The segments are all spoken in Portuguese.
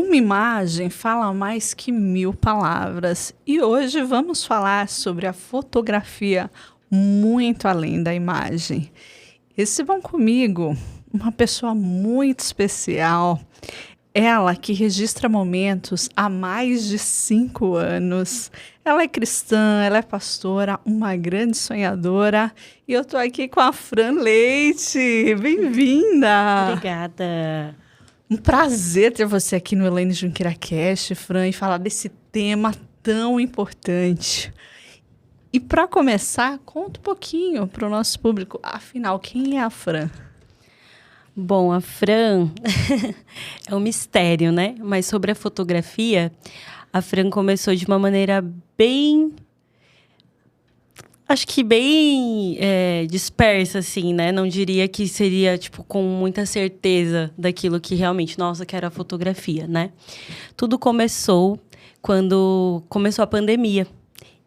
Uma imagem fala mais que 1000 palavras. E hoje vamos falar sobre a fotografia muito além da imagem. Recebam comigo uma pessoa muito especial. Ela que registra momentos há mais de 5 anos. Ela é cristã, ela é pastora, uma grande sonhadora. E eu tô aqui com a Fran Leite. Bem-vinda! Obrigada. Um prazer ter você aqui no Elaine Junqueira Cast, Fran, e falar desse tema tão importante. E para começar, conta um pouquinho para o nosso público. Afinal, quem é a Fran? Bom, a Fran é um mistério, né? Mas sobre a fotografia, a Fran começou de uma maneira bem... Acho que bem dispersa, assim, né? Não diria que seria, tipo, com muita certeza daquilo que realmente, nossa, que era a fotografia, né? Tudo começou quando começou a pandemia.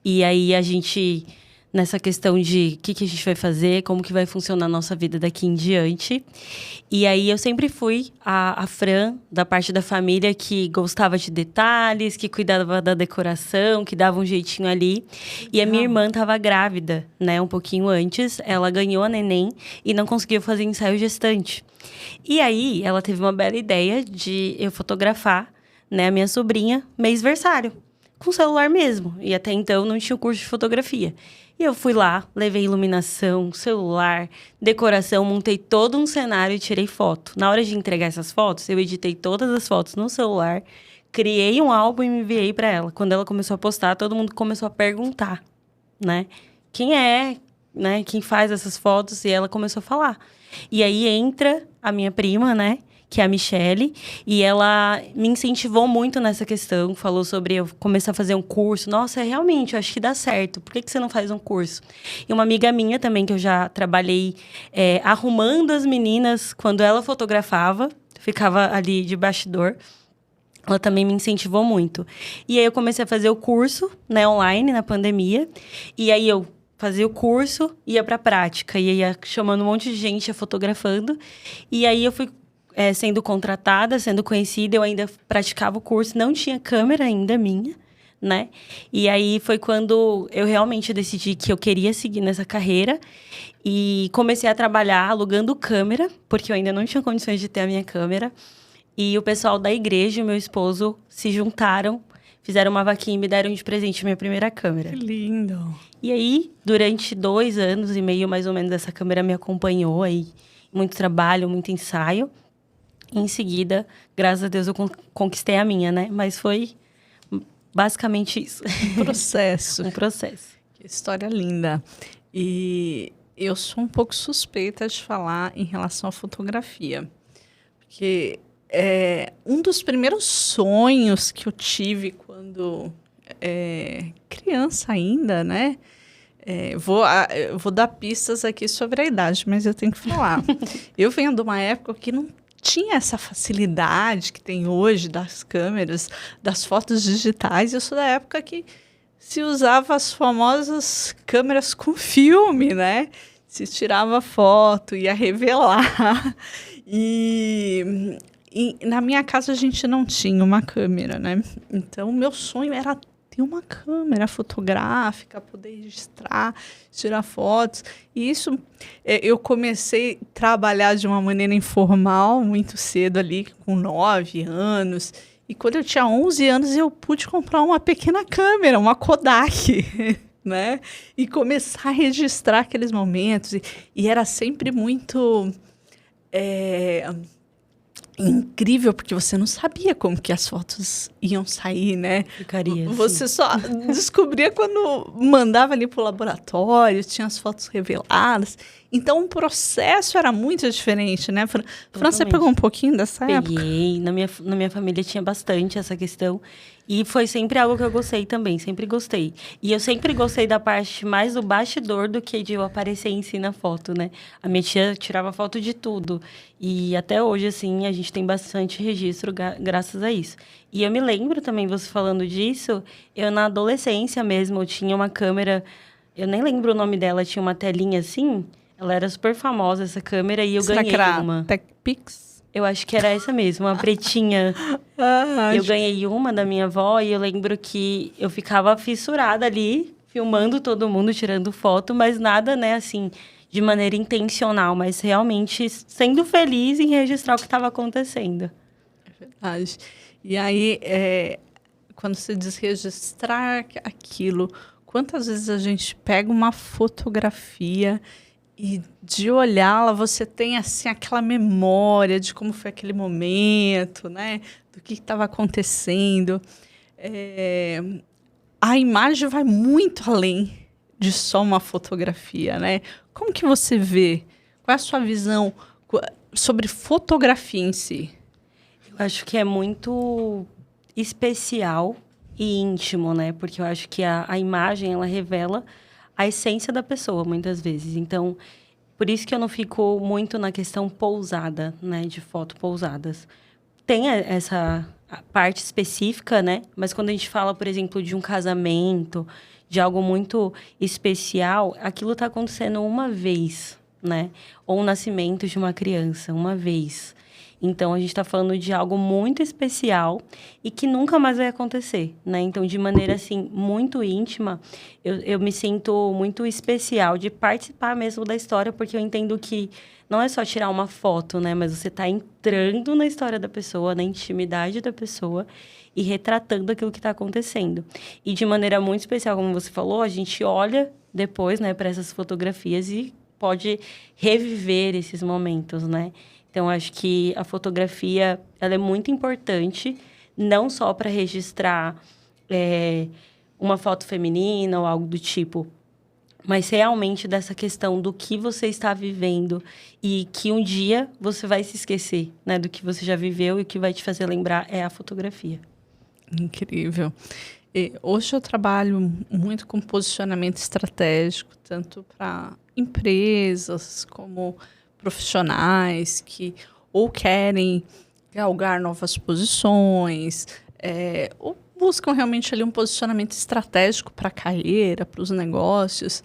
E aí, a gente, nessa questão de o que a gente vai fazer, como que vai funcionar a nossa vida daqui em diante. E aí, eu sempre fui a Fran, da parte da família, que gostava de detalhes, que cuidava da decoração, que dava um jeitinho ali. E a minha irmã estava grávida, né? Um pouquinho antes. Ela ganhou a neném e não conseguiu fazer ensaio gestante. E aí, ela teve uma bela ideia de eu fotografar, né, a minha sobrinha mêsversário. Com celular mesmo. E até então não tinha o curso de fotografia. E eu fui lá, levei iluminação, celular, decoração, montei todo um cenário e tirei foto. Na hora de entregar essas fotos, eu editei todas as fotos no celular, criei um álbum e me enviei para ela. Quando ela começou a postar, todo mundo começou a perguntar, né? Quem é, né? Quem faz essas fotos? E ela começou a falar. E aí entra a minha prima, né? Que é a Michele, e ela me incentivou muito nessa questão, falou sobre eu começar a fazer um curso. Nossa, realmente, eu acho que dá certo. Por que você não faz um curso? E uma amiga minha também, que eu já trabalhei arrumando as meninas quando ela fotografava, ficava ali de bastidor. Ela também me incentivou muito. E aí eu comecei a fazer o curso, né, online, na pandemia. E aí eu fazia o curso, ia pra prática. E ia chamando um monte de gente, ia fotografando. E aí eu fui sendo contratada, sendo conhecida, eu ainda praticava o curso, não tinha câmera ainda minha, né? E aí foi quando eu realmente decidi que eu queria seguir nessa carreira e comecei a trabalhar alugando câmera, porque eu ainda não tinha condições de ter a minha câmera. E o pessoal da igreja e meu esposo se juntaram, fizeram uma vaquinha e me deram de presente a minha primeira câmera. Que lindo! E aí, durante 2 anos e meio, mais ou menos, essa câmera me acompanhou aí. Muito trabalho, muito ensaio. Em seguida, graças a Deus, eu conquistei a minha, né? Mas foi basicamente isso. Um processo. Um processo. Que história linda. E eu sou um pouco suspeita de falar em relação à fotografia. Porque um dos primeiros sonhos que eu tive quando criança ainda, né? Eu vou dar pistas aqui sobre a idade, mas eu tenho que falar. Eu venho de uma época que não tinha essa facilidade que tem hoje das câmeras, das fotos digitais. Eu sou da época que se usava as famosas câmeras com filme, né? Se tirava foto, ia revelar. E na minha casa a gente não tinha uma câmera, né? Então, o meu sonho era ter uma câmera fotográfica, poder registrar, tirar fotos. E isso, eu comecei a trabalhar de uma maneira informal, muito cedo ali, com 9 anos. E quando eu tinha 11 anos, eu pude comprar uma pequena câmera, uma Kodak, né? E começar a registrar aqueles momentos. E era sempre muito incrível, porque você não sabia como que as fotos iam sair, né? Ficaria, você só descobria quando mandava ali pro laboratório, tinha as fotos reveladas. Então, o processo era muito diferente, né? Fran, você pegou um pouquinho dessa época? Peguei. Na minha família tinha bastante essa questão. E foi sempre algo que eu gostei também, sempre gostei. E eu sempre gostei da parte mais do bastidor do que de eu aparecer em si na foto, né? A minha tia tirava foto de tudo. E até hoje, assim, a gente tem bastante registro graças a isso. E eu me lembro também, você falando disso, eu na adolescência mesmo, eu tinha uma câmera, eu nem lembro o nome dela, tinha uma telinha assim, ela era super famosa, essa câmera, e eu ganhei uma. TechPix? Eu acho que era essa mesmo, uma pretinha. Eu ganhei uma da minha avó e eu lembro que eu ficava fissurada ali, filmando todo mundo, tirando foto, mas nada, né, assim, de maneira intencional, mas realmente sendo feliz em registrar o que estava acontecendo. Verdade. E aí, quando você diz registrar aquilo, quantas vezes a gente pega uma fotografia e de olhá-la você tem assim aquela memória de como foi aquele momento, né? Do que estava acontecendo. A imagem vai muito além de só uma fotografia, né? Como que você vê? Qual é a sua visão sobre fotografia em si? Eu acho que é muito especial e íntimo, né? Porque eu acho que a imagem, ela revela a essência da pessoa, muitas vezes. Então, por isso que eu não fico muito na questão pousada, né? De foto pousadas. Tem essa parte específica, né? Mas quando a gente fala, por exemplo, de um casamento, de algo muito especial, aquilo está acontecendo uma vez, né? Ou o nascimento de uma criança, uma vez. Então, a gente está falando de algo muito especial e que nunca mais vai acontecer, né? Então, de maneira, assim, muito íntima, eu me sinto muito especial de participar mesmo da história, porque eu entendo que não é só tirar uma foto, né? Mas você está entrando na história da pessoa, na intimidade da pessoa e retratando aquilo que está acontecendo. E de maneira muito especial, como você falou, a gente olha depois, né, para essas fotografias e pode reviver esses momentos, né? Então, acho que a fotografia, ela é muito importante, não só para registrar uma foto feminina ou algo do tipo, mas realmente dessa questão do que você está vivendo e que um dia você vai se esquecer, né, do que você já viveu e o que vai te fazer lembrar é a fotografia. Incrível. Hoje eu trabalho muito com posicionamento estratégico, tanto para empresas como profissionais que ou querem galgar novas posições, ou buscam realmente ali um posicionamento estratégico para a carreira, para os negócios.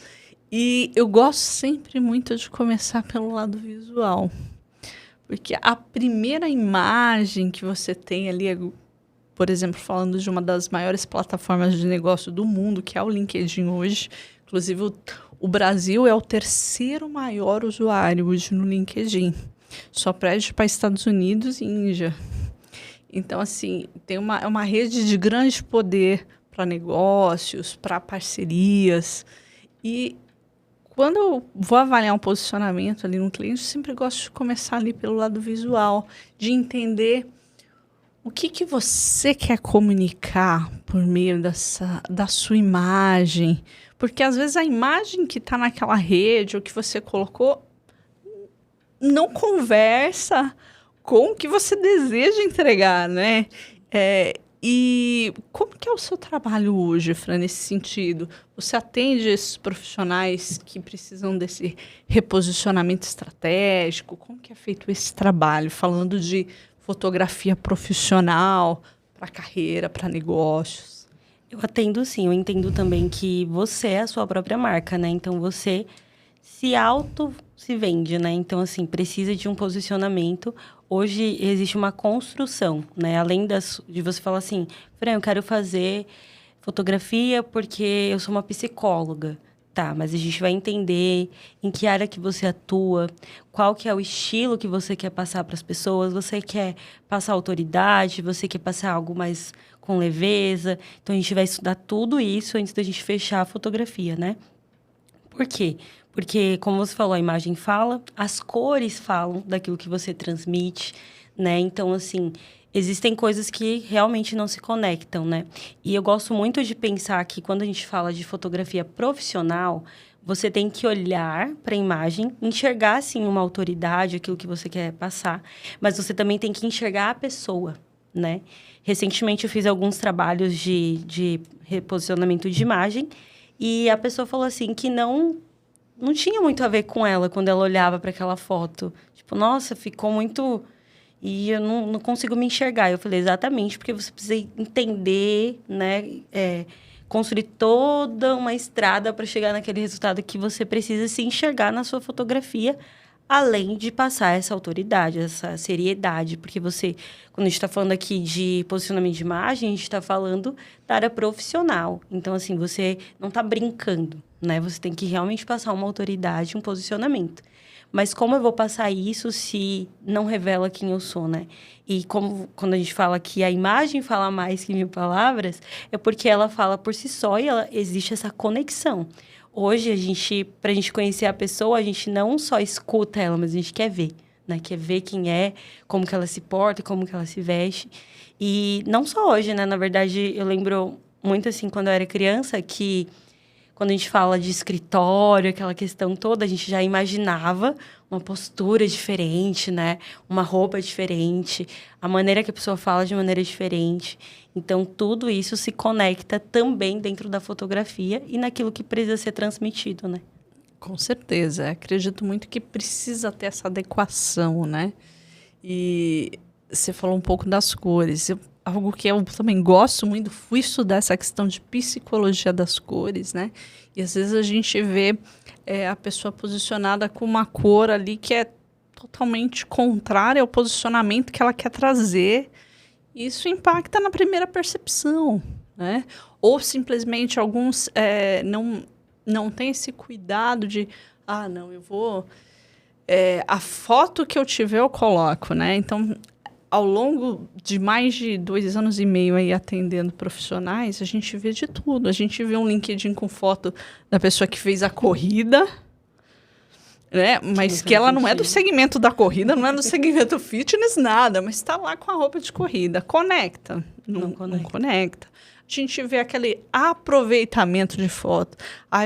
E eu gosto sempre muito de começar pelo lado visual. Porque a primeira imagem que você tem ali, por exemplo, falando de uma das maiores plataformas de negócio do mundo, que é o LinkedIn hoje. Inclusive, o Brasil é o terceiro maior usuário hoje no LinkedIn. Só perde para Estados Unidos e Índia. Então, assim, tem uma rede de grande poder para negócios, para parcerias. E quando eu vou avaliar um posicionamento ali no cliente, eu sempre gosto de começar ali pelo lado visual, de entender o que você quer comunicar por meio da sua imagem. Porque, às vezes, a imagem que está naquela rede ou que você colocou não conversa com o que você deseja entregar, né? E como que é o seu trabalho hoje, Fran, nesse sentido? Você atende esses profissionais que precisam desse reposicionamento estratégico? Como que é feito esse trabalho? Falando de fotografia profissional, para carreira, para negócios. Eu atendo sim, eu entendo também que você é a sua própria marca, né? Então, você se vende, né? Então, assim, precisa de um posicionamento. Hoje, existe uma construção, né? Além de você falar assim, Fran, eu quero fazer fotografia porque eu sou uma psicóloga. Tá, mas a gente vai entender em que área que você atua, qual que é o estilo que você quer passar para as pessoas. Você quer passar autoridade, você quer passar algo mais com leveza. Então, a gente vai estudar tudo isso antes da gente fechar a fotografia, né? Por quê? Porque, como você falou, a imagem fala, as cores falam daquilo que você transmite, né? Então, assim, existem coisas que realmente não se conectam, né? E eu gosto muito de pensar que quando a gente fala de fotografia profissional, você tem que olhar para a imagem, enxergar, assim, uma autoridade, aquilo que você quer passar, mas você também tem que enxergar a pessoa, né? Recentemente, eu fiz alguns trabalhos de reposicionamento de imagem e a pessoa falou assim que não tinha muito a ver com ela quando ela olhava para aquela foto. Tipo, nossa, ficou muito... E eu não consigo me enxergar. Eu falei, exatamente, porque você precisa entender, né? Construir toda uma estrada para chegar naquele resultado que você precisa se enxergar na sua fotografia além de passar essa autoridade, essa seriedade, porque você, quando a gente está falando aqui de posicionamento de imagem, a gente está falando da área profissional. Então, assim, você não está brincando, né? Você tem que realmente passar uma autoridade, um posicionamento. Mas como eu vou passar isso se não revela quem eu sou, né? E como quando a gente fala que a imagem fala mais que 1000 palavras, é porque ela fala por si só e existe essa conexão. Hoje, pra gente conhecer a pessoa, a gente não só escuta ela, mas a gente quer ver, né? Quer ver quem é, como que ela se porta, como que ela se veste. E não só hoje, né? Na verdade, eu lembro muito, assim, quando eu era criança, que quando a gente fala de escritório, aquela questão toda, a gente já imaginava uma postura diferente, né? Uma roupa diferente, a maneira que a pessoa fala de maneira diferente. Então, tudo isso se conecta também dentro da fotografia e naquilo que precisa ser transmitido, né? Com certeza. Acredito muito que precisa ter essa adequação, né? E você falou um pouco das cores. Algo que eu também gosto muito, fui estudar essa questão de psicologia das cores, né? E às vezes a gente vê a pessoa posicionada com uma cor ali que é totalmente contrária ao posicionamento que ela quer trazer. Isso impacta na primeira percepção, né? Ou simplesmente alguns não têm esse cuidado de, não, eu vou... a foto que eu tiver eu coloco, né? Então, ao longo de mais de 2 anos e meio aí atendendo profissionais, a gente vê de tudo. A gente vê um LinkedIn com foto da pessoa que fez a corrida, né? Mas que ela não é do segmento da corrida, não é do segmento fitness, nada. Mas está lá com a roupa de corrida. Conecta? Não conecta. A gente vê aquele aproveitamento de foto.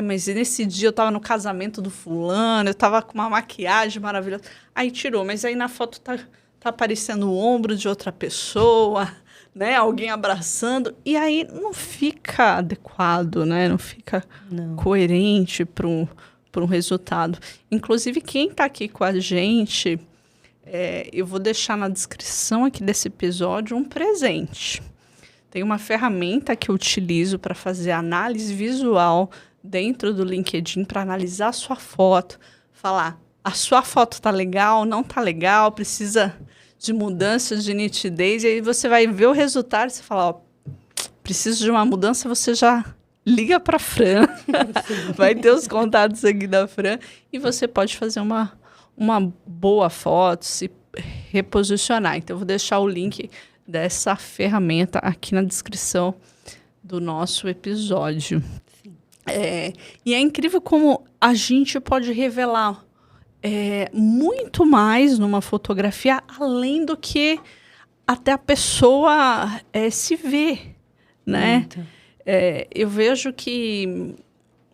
Mas nesse dia eu estava no casamento do fulano, eu estava com uma maquiagem maravilhosa. Aí tirou, mas aí na foto tá aparecendo o ombro de outra pessoa, né? Alguém abraçando. E aí não fica adequado, né? Não fica coerente para um resultado. Inclusive, quem está aqui com a gente, eu vou deixar na descrição aqui desse episódio um presente. Tem uma ferramenta que eu utilizo para fazer análise visual dentro do LinkedIn, para analisar a sua foto, falar, a sua foto está legal, não está legal, precisa de mudanças de nitidez, e aí você vai ver o resultado e você fala, preciso de uma mudança, você já liga para a Fran, vai ter os contatos aqui da Fran, e você pode fazer uma boa foto, se reposicionar. Então, eu vou deixar o link dessa ferramenta aqui na descrição do nosso episódio. E é incrível como a gente pode revelar muito mais numa fotografia, além do que até a pessoa se vê, né? Eu vejo que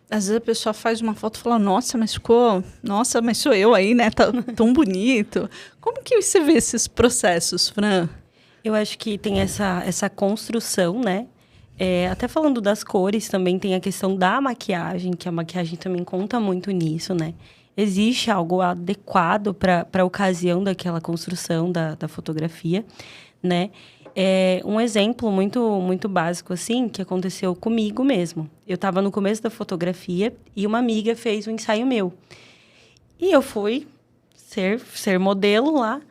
às vezes a pessoa faz uma foto e fala, nossa, mas sou eu aí, né? Tá tão bonito. Como que você vê esses processos, Fran? Eu acho que tem essa construção, né? Até falando das cores, também tem a questão da maquiagem, que a maquiagem também conta muito nisso, né? Existe algo adequado para a ocasião daquela construção da fotografia, né? Um exemplo muito, muito básico, assim, que aconteceu comigo mesmo. Eu estava no começo da fotografia e uma amiga fez um ensaio meu. E eu fui ser modelo lá,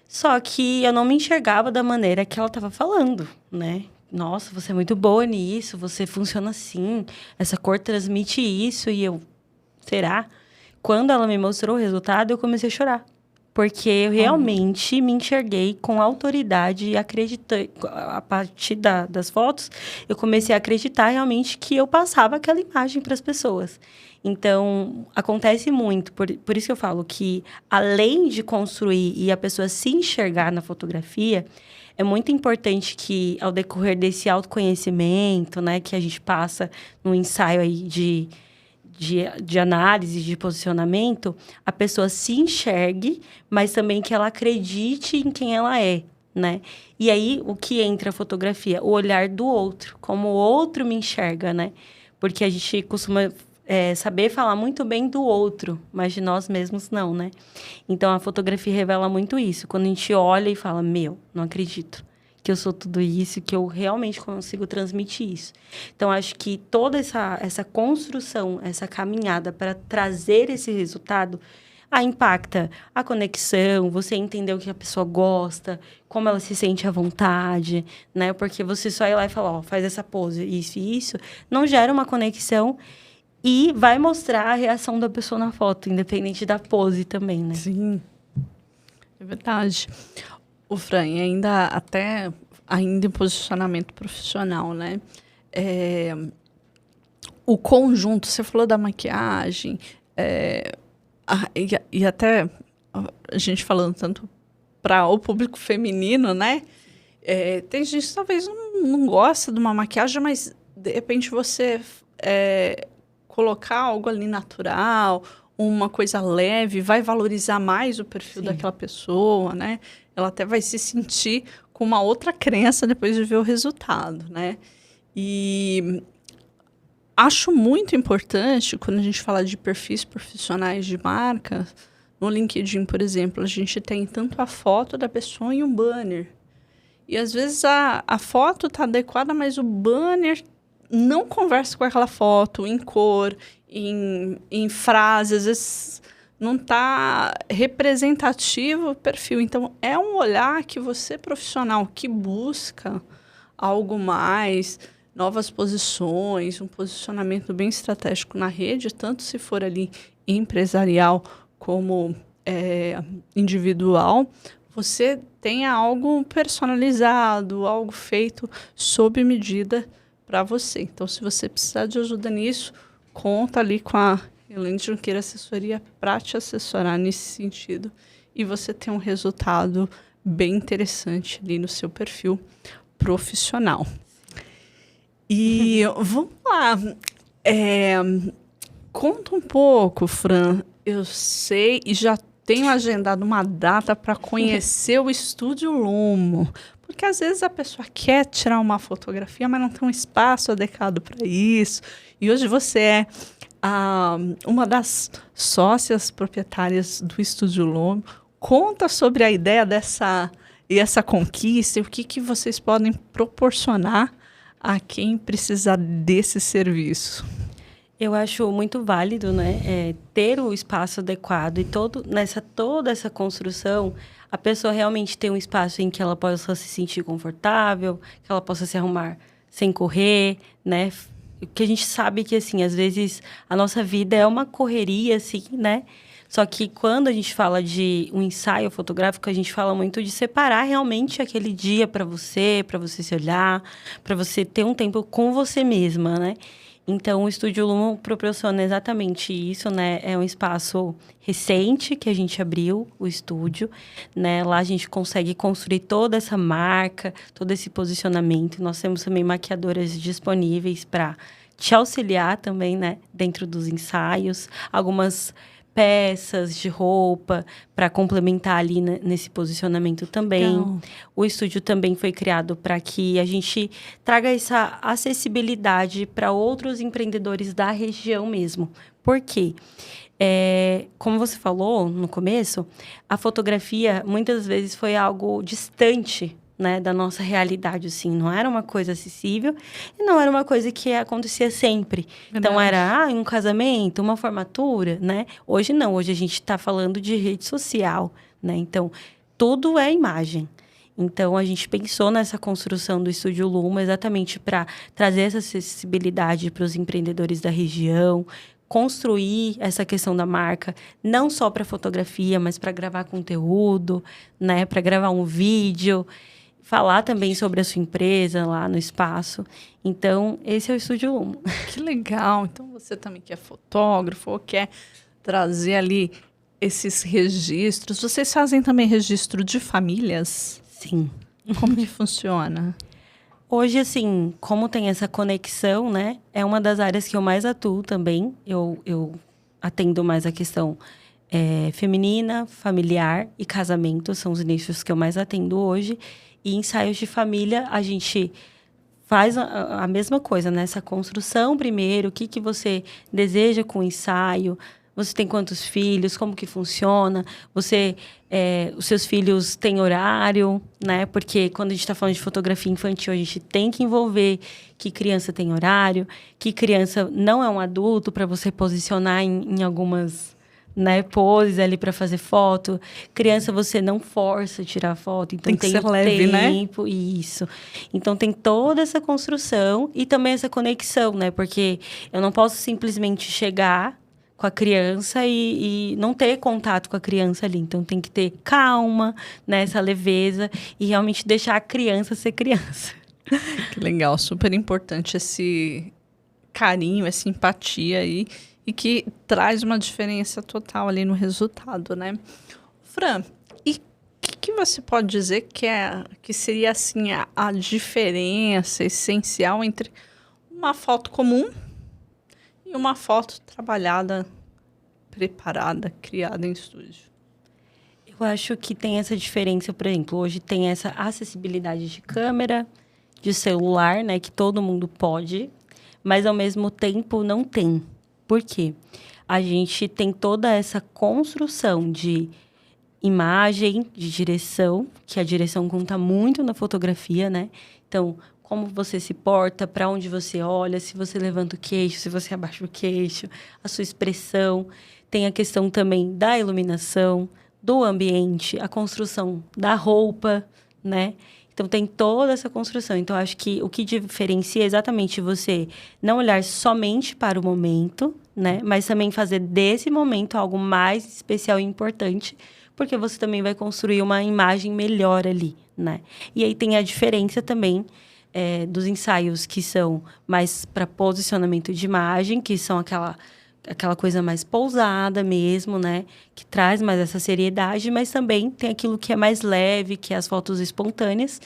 só que eu não me enxergava da maneira que ela estava falando, né? Nossa, você é muito boa nisso, você funciona assim, essa cor transmite isso, e eu... Será? Quando ela me mostrou o resultado, eu comecei a chorar. Porque eu realmente me enxerguei com autoridade e acreditei. A partir das fotos, eu comecei a acreditar realmente que eu passava aquela imagem para as pessoas. Então, acontece muito. Por isso que eu falo que, além de construir e a pessoa se enxergar na fotografia, é muito importante que, ao decorrer desse autoconhecimento, né, que a gente passa no ensaio aí de análise, de posicionamento, a pessoa se enxergue, mas também que ela acredite em quem ela é, né? E aí, o que entra a fotografia? O olhar do outro, como o outro me enxerga, né? Porque a gente costuma saber falar muito bem do outro, mas de nós mesmos não, né? Então, a fotografia revela muito isso. Quando a gente olha e fala, não acredito que eu sou tudo isso, que eu realmente consigo transmitir isso. Então, acho que toda essa construção, essa caminhada para trazer esse resultado, impacta a conexão, você entender o que a pessoa gosta, como ela se sente à vontade, né? Porque você só ir lá e falar, ó, faz essa pose, isso e isso, não gera uma conexão e vai mostrar a reação da pessoa na foto, independente da pose também, né? Sim, é verdade. O Fran, e ainda em posicionamento profissional, né? O conjunto, você falou da maquiagem, e até a gente falando tanto para o público feminino, né? Tem gente que talvez não gosta de uma maquiagem, mas de repente você colocar algo ali natural, uma coisa leve, vai valorizar mais o perfil daquela pessoa, né? Ela até vai se sentir com uma outra crença depois de ver o resultado, né? E acho muito importante, quando a gente fala de perfis profissionais de marca, no LinkedIn, por exemplo, a gente tem tanto a foto da pessoa e um banner. E às vezes a foto está adequada, mas o banner não conversa com aquela foto em cor, em frase, às vezes não está representativo o perfil. Então, é um olhar que você, profissional, que busca algo mais, novas posições, um posicionamento bem estratégico na rede, tanto se for ali empresarial como individual, você tenha algo personalizado, algo feito sob medida para você. Então, se você precisar de ajuda nisso, conta ali com a Elaine Junqueira Assessoria para te assessorar nesse sentido e você ter um resultado bem interessante ali no seu perfil profissional. E vamos lá. Conta um pouco, Fran. Eu sei e já tenho agendado uma data para conhecer o Estúdio Lumo. Porque às vezes a pessoa quer tirar uma fotografia, mas não tem um espaço adequado para isso. E hoje você é uma das sócias proprietárias do Estúdio Lumo. Conta sobre a ideia essa conquista e o que vocês podem proporcionar a quem precisar desse serviço. Eu acho muito válido, né, ter o espaço adequado e toda essa construção, a pessoa realmente ter um espaço em que ela possa se sentir confortável, que ela possa se arrumar sem correr, né? Porque a gente sabe que, assim, às vezes a nossa vida é uma correria, assim, né? Só que quando a gente fala de um ensaio fotográfico, a gente fala muito de separar realmente aquele dia para você se olhar, para você ter um tempo com você mesma, né? Então, o Estúdio Lumo proporciona exatamente isso, né? É um espaço recente que a gente abriu, o estúdio, né? Lá a gente consegue construir toda essa marca, todo esse posicionamento. Nós temos também maquiadoras disponíveis para te auxiliar também, né? Dentro dos ensaios. Algumas peças de roupa para complementar ali nesse posicionamento também. Legal. O estúdio também foi criado para que a gente traga essa acessibilidade para outros empreendedores da região mesmo. Por quê? Como você falou no começo, a fotografia muitas vezes foi algo distante, né, da nossa realidade, assim. Não era uma coisa acessível e não era uma coisa que acontecia sempre. Verdade. Então, era um casamento, uma formatura, né? Hoje não, hoje a gente está falando de rede social, né? Então, tudo é imagem. Então, a gente pensou nessa construção do Estúdio Lumo exatamente para trazer essa acessibilidade para os empreendedores da região, construir essa questão da marca, não só para fotografia, mas para gravar conteúdo, né? Para gravar um vídeo, falar também sobre a sua empresa lá no espaço. Então, esse é o Estúdio Lumo. Que legal! Então, você também que é fotógrafo ou quer trazer ali esses registros. Vocês fazem também registro de famílias? Sim. Como que funciona? Hoje, assim, como tem essa conexão, né? É uma das áreas que eu mais atuo também. Eu atendo mais a questão feminina, familiar e casamento. São os nichos que eu mais atendo hoje. E ensaios de família, a gente faz a mesma coisa, né? Essa construção primeiro, o que você deseja com o ensaio, você tem quantos filhos, como que funciona, os seus filhos têm horário, né? Porque quando a gente está falando de fotografia infantil, a gente tem que envolver que criança tem horário, que criança não é um adulto para você posicionar em algumas né, poses ali para fazer foto. Criança, você não força a tirar foto, então Tem que ser leve, tempo, né? Isso. Então tem toda essa construção e também essa conexão, né? Porque eu não posso simplesmente chegar com a criança e não ter contato com a criança ali. Então tem que ter calma, né, essa leveza e realmente deixar a criança ser criança. Que legal, super importante esse carinho, essa empatia aí, e que traz uma diferença total ali no resultado, né? Fran, e o que você pode dizer que seria assim a diferença essencial entre uma foto comum e uma foto trabalhada, preparada, criada em estúdio? Eu acho que tem essa diferença, por exemplo, hoje tem essa acessibilidade de câmera, de celular, né, que todo mundo pode, mas ao mesmo tempo não tem. Por quê? A gente tem toda essa construção de imagem, de direção, que a direção conta muito na fotografia, né? Então, como você se porta, para onde você olha, se você levanta o queixo, se você abaixa o queixo, a sua expressão. Tem a questão também da iluminação, do ambiente, a construção da roupa, né? Então, tem toda essa construção. Então, acho que o que diferencia é exatamente você não olhar somente para o momento, né? Mas também fazer desse momento algo mais especial e importante, porque você também vai construir uma imagem melhor ali, né? E aí tem a diferença também dos ensaios que são mais para posicionamento de imagem, que são aquela coisa mais pousada mesmo, né? Que traz mais essa seriedade, mas também tem aquilo que é mais leve, que é as fotos espontâneas,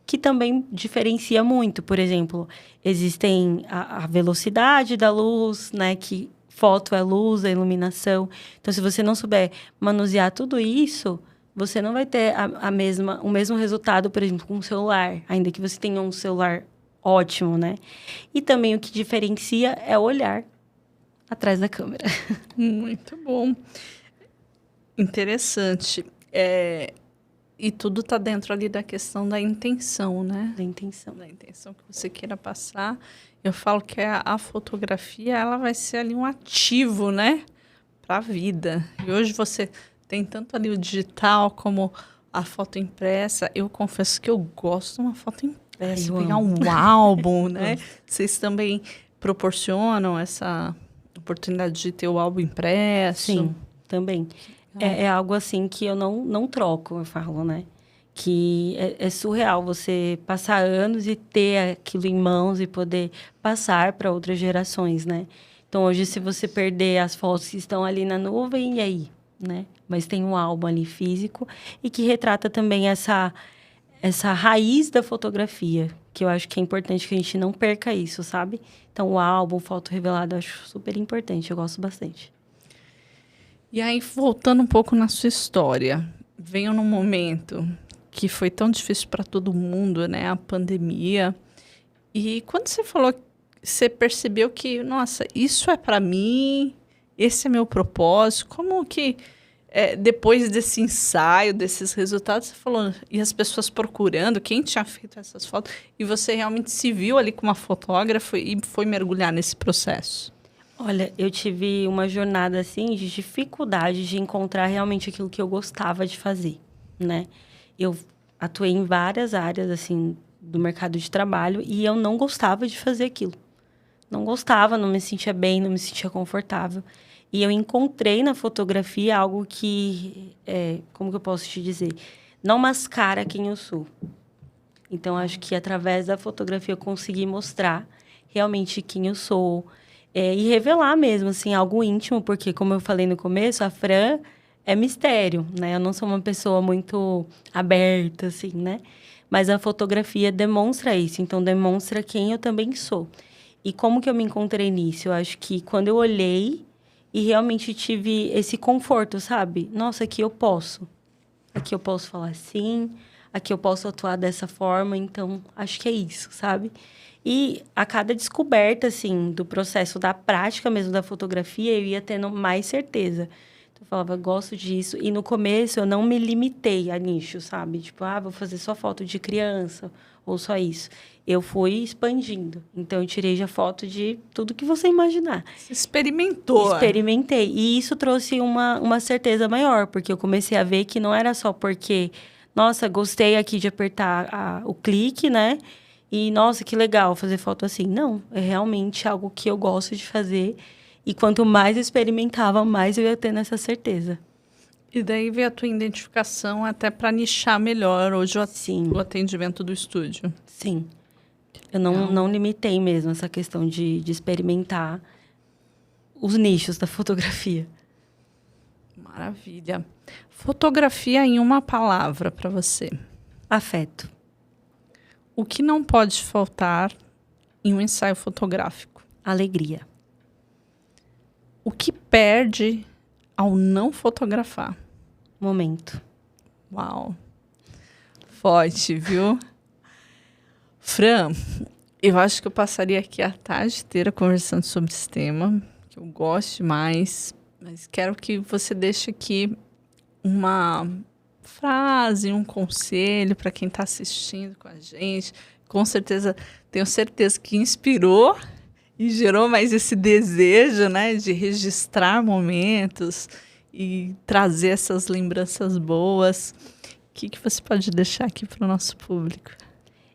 que também diferencia muito. Por exemplo, existem a velocidade da luz, né? Que foto é luz, a iluminação. Então, se você não souber manusear tudo isso, você não vai ter o mesmo resultado, por exemplo, com um celular, ainda que você tenha um celular ótimo, né? E também o que diferencia é o olhar atrás da câmera. Muito bom. Interessante. E tudo está dentro ali da questão da intenção, né? Da intenção. Da intenção que você queira passar. Eu falo que a fotografia, ela vai ser ali um ativo, né? Para a vida. E hoje você tem tanto ali o digital como a foto impressa. Eu confesso que eu gosto de uma foto impressa. Pegar um álbum, né? Vocês também proporcionam essa oportunidade de ter o álbum impresso? Sim, também. É algo assim que eu não troco, eu falo, né? Que é surreal você passar anos e ter aquilo em mãos e poder passar para outras gerações, né? Então, hoje, se você perder as fotos que estão ali na nuvem, e aí, né? Mas tem um álbum ali físico e que retrata também essa raiz da fotografia, que eu acho que é importante que a gente não perca isso, sabe? Então, o álbum, foto revelada, eu acho super importante, eu gosto bastante. E aí, voltando um pouco na sua história, veio num momento que foi tão difícil para todo mundo, né? A pandemia. E quando você falou, você percebeu que, nossa, isso é para mim, esse é meu propósito. Como que, depois desse ensaio, desses resultados, você falou, e as pessoas procurando quem tinha feito essas fotos, e você realmente se viu ali como uma fotógrafa e foi mergulhar nesse processo? Olha, eu tive uma jornada, assim, de dificuldade de encontrar realmente aquilo que eu gostava de fazer, né? Eu atuei em várias áreas, assim, do mercado de trabalho e eu não gostava de fazer aquilo. Não gostava, não me sentia bem, não me sentia confortável. E eu encontrei na fotografia algo que, como que eu posso te dizer? Não mascara quem eu sou. Então, acho que através da fotografia eu consegui mostrar realmente quem eu sou, e revelar mesmo, assim, algo íntimo, porque, como eu falei no começo, a Fran é mistério, né? Eu não sou uma pessoa muito aberta, assim, né? Mas a fotografia demonstra isso, então demonstra quem eu também sou. E como que eu me encontrei nisso? Eu acho que quando eu olhei e realmente tive esse conforto, sabe? Nossa, aqui eu posso. Aqui eu posso falar assim, aqui eu posso atuar dessa forma, então acho que é isso, sabe? E a cada descoberta, assim, do processo da prática mesmo da fotografia, eu ia tendo mais certeza. Então, Eu falava, gosto disso. E no começo eu não me limitei a nicho, sabe? Tipo, vou fazer só foto de criança ou só isso. Eu fui expandindo. Então, eu tirei já foto de tudo que você imaginar. Você experimentou. Experimentei. E isso trouxe uma certeza maior, porque eu comecei a ver que não era só porque, nossa, gostei aqui de apertar o clique, né? E, nossa, que legal fazer foto assim. Não, é realmente algo que eu gosto de fazer. E quanto mais eu experimentava, mais eu ia tendo essa certeza. E daí veio a tua identificação até para nichar melhor hoje Sim. o atendimento do estúdio. Sim. Eu não limitei mesmo essa questão de experimentar os nichos da fotografia. Maravilha. Fotografia em uma palavra para você. Afeto. O que não pode faltar em um ensaio fotográfico? Alegria. O que perde ao não fotografar? Momento. Uau. Forte, viu? Fran, eu acho que eu passaria aqui a tarde inteira conversando sobre esse tema, que eu gosto demais, mas quero que você deixe aqui uma frase, um conselho para quem está assistindo com a gente. Com certeza, tenho certeza que inspirou e gerou mais esse desejo, né, de registrar momentos e trazer essas lembranças boas. O que você pode deixar aqui para o nosso público?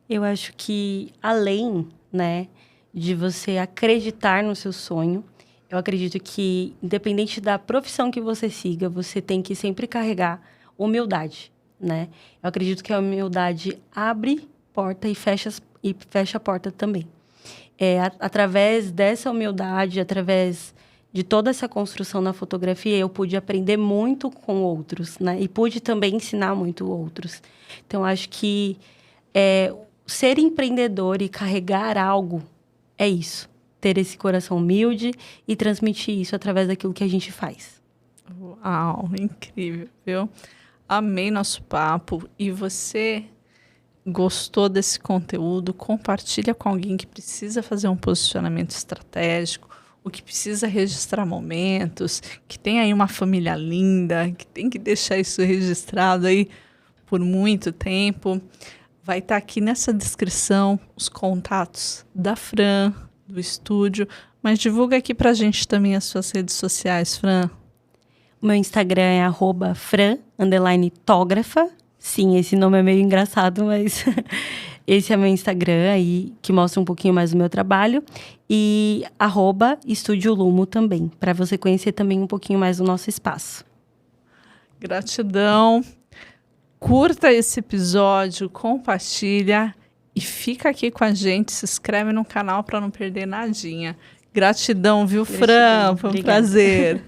Eu acho que, além, né, de você acreditar no seu sonho, eu acredito que, independente da profissão que você siga, você tem que sempre carregar humildade, né? Eu acredito que a humildade abre porta e fecha a porta também. Através dessa humildade, através de toda essa construção na fotografia, eu pude aprender muito com outros, né? E pude também ensinar muito outros. Então, acho que ser empreendedor e carregar algo é isso. Ter esse coração humilde e transmitir isso através daquilo que a gente faz. Uau, incrível, viu? Amei nosso papo. E você gostou desse conteúdo? Compartilha com alguém que precisa fazer um posicionamento estratégico, ou que precisa registrar momentos, que tem aí uma família linda, que tem que deixar isso registrado aí por muito tempo. Vai estar aqui nessa descrição os contatos da Fran, do estúdio, mas divulga aqui pra gente também as suas redes sociais, Fran. O meu Instagram é @fran_tógrafa. Sim, esse nome é meio engraçado, mas esse é meu Instagram aí, que mostra um pouquinho mais do meu trabalho. E @Estúdio Lumo também, para você conhecer também um pouquinho mais do nosso espaço. Gratidão. Curta esse episódio, compartilha e fica aqui com a gente. Se inscreve no canal para não perder nadinha. Gratidão, viu, Fran? Foi um prazer.